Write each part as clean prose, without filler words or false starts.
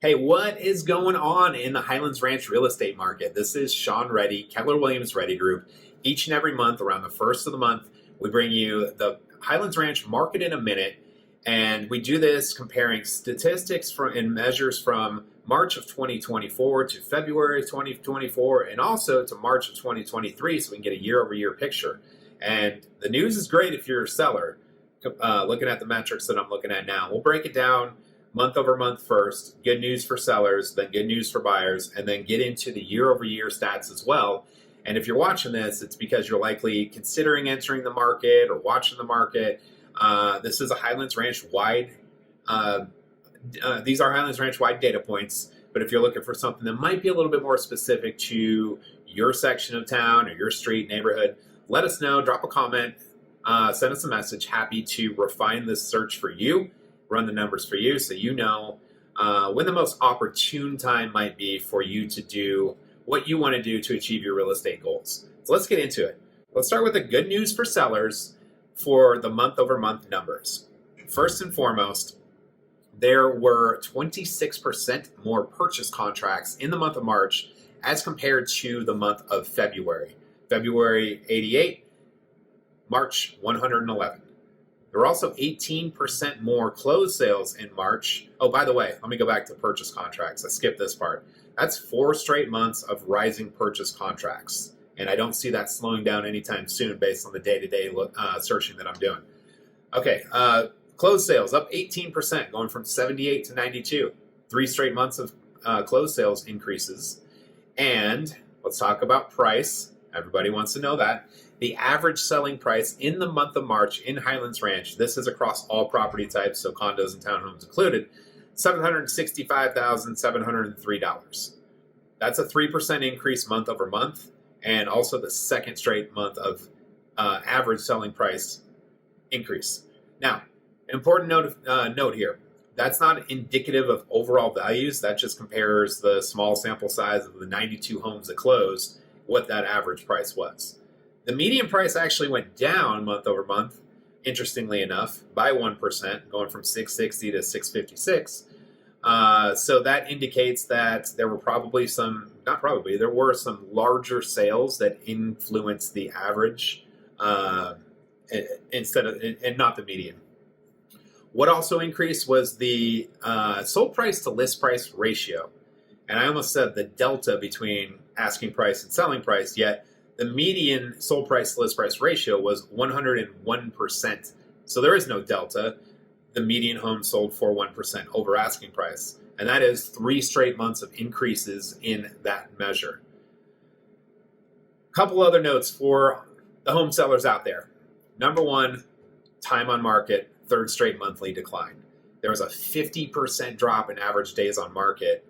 Hey, what is going on in the Highlands Ranch real estate market? This is Sean Reddy, Keller Williams Reddy Group. Each and every month, around the first of the month, we bring you the Highlands Ranch market in a minute. And we do this comparing statistics and measures from March of 2024 to February 2024 and also to March of 2023 so we can get a year over year picture. And the news is great if you're a seller, looking at the metrics that I'm looking at now. We'll break it down month over month first, good news for sellers, then good news for buyers, and then get into the year over year stats as well. And if you're watching this, it's because you're likely considering entering the market or watching the market. This is a Highlands Ranch wide, these are Highlands Ranch wide data points. But if you're looking for something that might be a little bit more specific to your section of town or your street, neighborhood, let us know, drop a comment, send us a message. Happy to refine this search for you, run the numbers for you so you know when the most opportune time might be for you to do what you want to do to achieve your real estate goals. So let's get into it. Let's start with the good news for sellers for the month over month numbers. First and foremost, there were 26% more purchase contracts in the month of March as compared to the month of February. February 88, March 111. There were also 18% more closed sales in March. Oh, by the way, let me go back to purchase contracts. I skipped this part. That's 4 straight months of rising purchase contracts. And I don't see that slowing down anytime soon based on the day-to-day searching that I'm doing. Okay, closed sales up 18%, going from 78 to 92. 3 straight months of closed sales increases. And let's talk about price. Everybody wants to know that. The average selling price in the month of March in Highlands Ranch, this is across all property types, so condos and townhomes included, $765,703. That's a 3% increase month over month, and also the second straight month of average selling price increase. Now, important note here, that's not indicative of overall values. That just compares the small sample size of the 92 homes that closed, what that average price was. The median price actually went down month over month, interestingly enough, by 1%, going from 660 to 656. So that indicates that there were there were some larger sales that influenced the average and not the median. What also increased was the sold price to list price ratio. And I almost said the delta between asking price and selling price, yet the median sold price to list price ratio was 101%. So there is no delta. The median home sold for 1% over asking price. And that is 3 straight months of increases in that measure. Couple other notes for the home sellers out there. Number one, time on market, 3rd straight monthly decline. There was a 50% drop in average days on market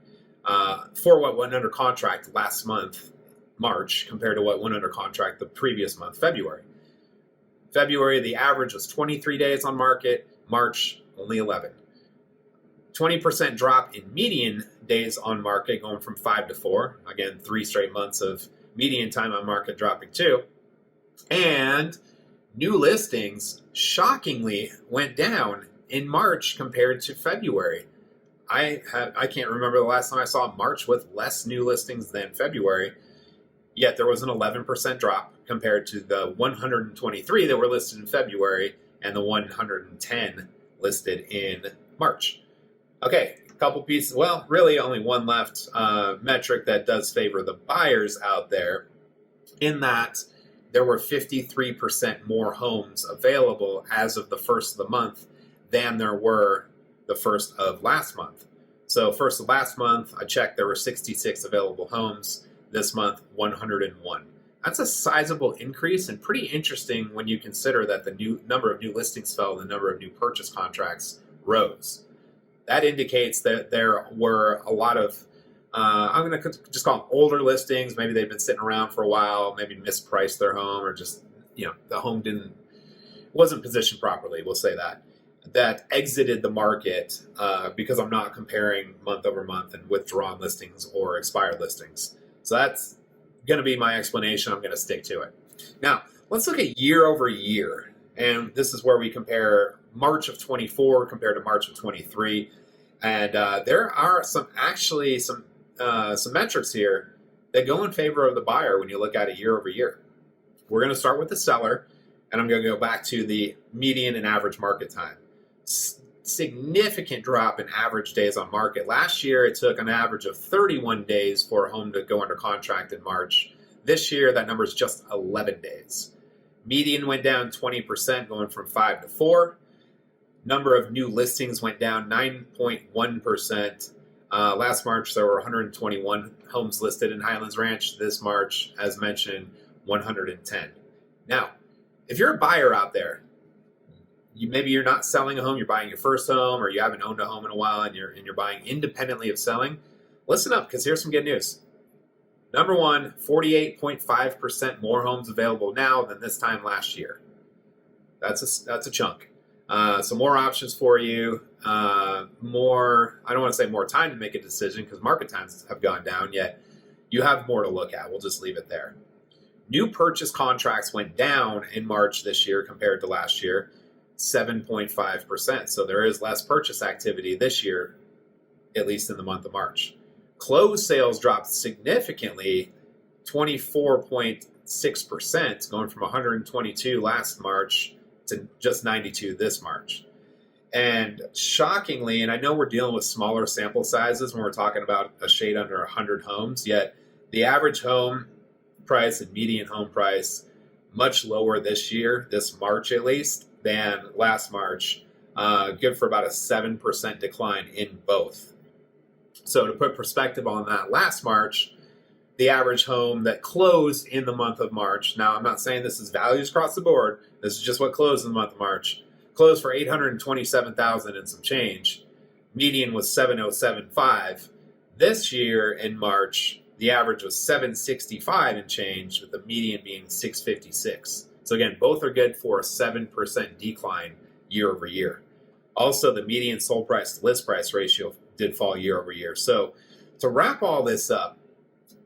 for what went under contract last month, March, compared to what went under contract the previous month, February. February, the average was 23 days on market. March, only 11. 20% drop in median days on market, going from 5 to 4. Again, 3 straight months of median time on market dropping too. And new listings shockingly went down in March compared to February. I can't remember the last time I saw March with less new listings than February. Yet there was an 11% drop compared to the 123 that were listed in February and the 110 listed in March. Okay, a couple pieces. Well, really only one left metric that does favor the buyers out there, in that there were 53% more homes available as of the first of the month than there were the first of last month. So first of last month, I checked, there were 66 available homes. This month, 101. That's a sizable increase and pretty interesting when you consider that the new number of new listings fell and the number of new purchase contracts rose. That indicates that there were a lot of, I'm going to just call them older listings. Maybe they've been sitting around for a while, maybe mispriced their home, or just, the home wasn't positioned properly, we'll say that exited the market because I'm not comparing month over month and withdrawn listings or expired listings. So that's going to be my explanation. I'm going to stick to it. Now, let's look at year over year. And this is where we compare March of 24 compared to March of 23. And there are some metrics here that go in favor of the buyer when you look at it year over year. We're going to start with the seller, and I'm going to go back to the median and average market time. Significant drop in average days on market. Last year, it took an average of 31 days for a home to go under contract in March. This year, that number is just 11 days. Median went down 20%, going from 5 to 4. Number of new listings went down 9.1%. Last March, there were 121 homes listed in Highlands Ranch. This March, as mentioned, 110. Now, if you're a buyer out there, maybe you're not selling a home, you're buying your first home, or you haven't owned a home in a while, and you're buying independently of selling, listen up, because here's some good news. Number one, 48.5% more homes available now than this time last year. That's a chunk. So more options for you. I don't want to say more time to make a decision because market times have gone down, yet you have more to look at. We'll just leave it there. New purchase contracts went down in March this year compared to last year, 7.5%. So there is less purchase activity this year, at least in the month of March. Closed sales dropped significantly, 24.6%, going from 122 last March to just 92 this March. And shockingly, and I know we're dealing with smaller sample sizes when we're talking about a shade under 100 homes, yet the average home price and median home price much lower this year, this March at least, than last March. Good for about a 7% decline in both. So to put perspective on that, last March, the average home that closed in the month of March, now I'm not saying this is values across the board, this is just what closed in the month of March, closed for $827,000 and some change. Median was $707,500. This year in March, the average was $765,000 and change, with the median being $656,000. So again, both are good for a 7% decline year over year. Also, the median sold price to list price ratio did fall year over year. So to wrap all this up,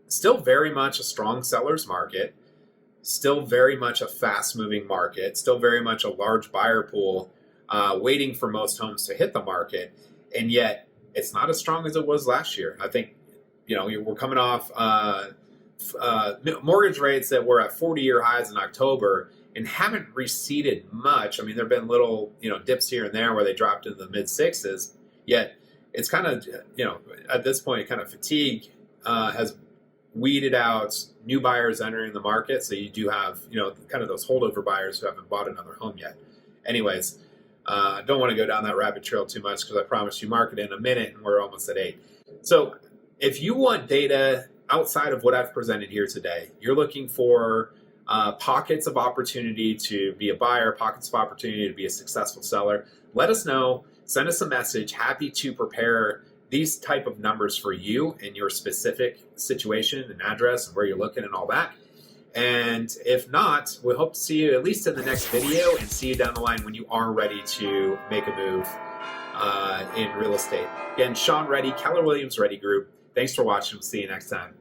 still very much a strong seller's market, still very much a fast-moving market, still very much a large buyer pool waiting for most homes to hit the market, and yet it's not as strong as it was last year. I think, we're coming off mortgage rates that were at 40-year highs in October and haven't receded much. I mean, there have been little, dips here and there where they dropped into the mid-sixes, yet it's kind of, at this point, kind of fatigue has weeded out new buyers entering the market. So you do have, kind of those holdover buyers who haven't bought another home yet. Anyways, don't want to go down that rabbit trail too much because I promised you market in a minute and we're almost at 8. So if you want data outside of what I've presented here today, you're looking for pockets of opportunity to be a buyer, pockets of opportunity to be a successful seller, let us know. Send us a message. Happy to prepare these type of numbers for you in your specific situation and address and where you're looking and all that. And if not, we hope to see you at least in the next video and see you down the line when you are ready to make a move in real estate. Again, Sean Reddy, Keller Williams Reddy Group. Thanks for watching. We'll see you next time.